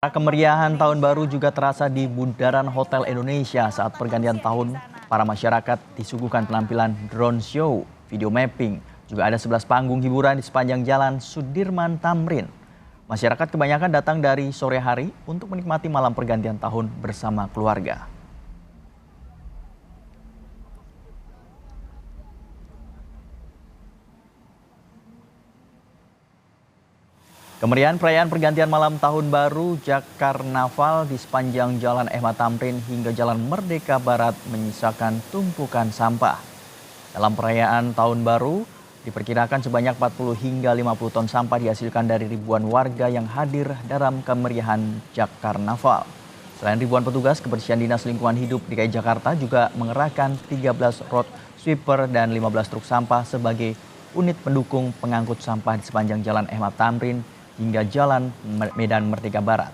Kemeriahan tahun baru juga terasa di Bundaran Hotel Indonesia saat pergantian tahun. Para masyarakat disuguhkan penampilan drone show, video mapping. Juga ada 11 panggung hiburan di sepanjang jalan Sudirman Tamrin. Masyarakat kebanyakan datang dari sore hari untuk menikmati malam pergantian tahun bersama keluarga. Kemeriahan perayaan pergantian malam tahun baru Jakarnaval di sepanjang Jalan Ehmad Tamrin hingga Jalan Merdeka Barat menyisakan tumpukan sampah. Dalam perayaan tahun baru, diperkirakan sebanyak 40 hingga 50 ton sampah dihasilkan dari ribuan warga yang hadir dalam kemeriahan Jakarnaval. Selain ribuan petugas, kebersihan Dinas Lingkungan Hidup DKI Jakarta juga mengerahkan 13 road sweeper dan 15 truk sampah sebagai unit pendukung pengangkut sampah di sepanjang Jalan Ehmad Tamrin hingga Jalan Medan Merdeka Barat.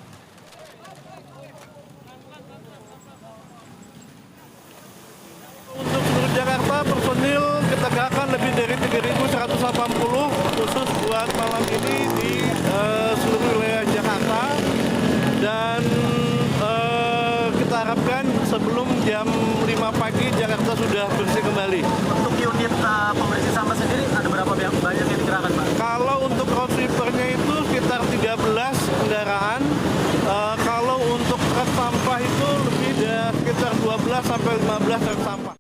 Untuk seluruh Jakarta, personil kita gerakkan lebih dari 3.180 khusus buat malam ini di seluruh wilayah Jakarta. Dan kita harapkan sebelum jam 5 pagi Jakarta sudah bersih kembali. Untuk unit pembersih sampah sendiri ada berapa banyak yang dikerahkan, Pak? Kalau untuk road sweeper-nya itu sekitar 13 kendaraan. Kalau untuk truk sampah itu lebih dari sekitar 12 sampai 15 truk sampah.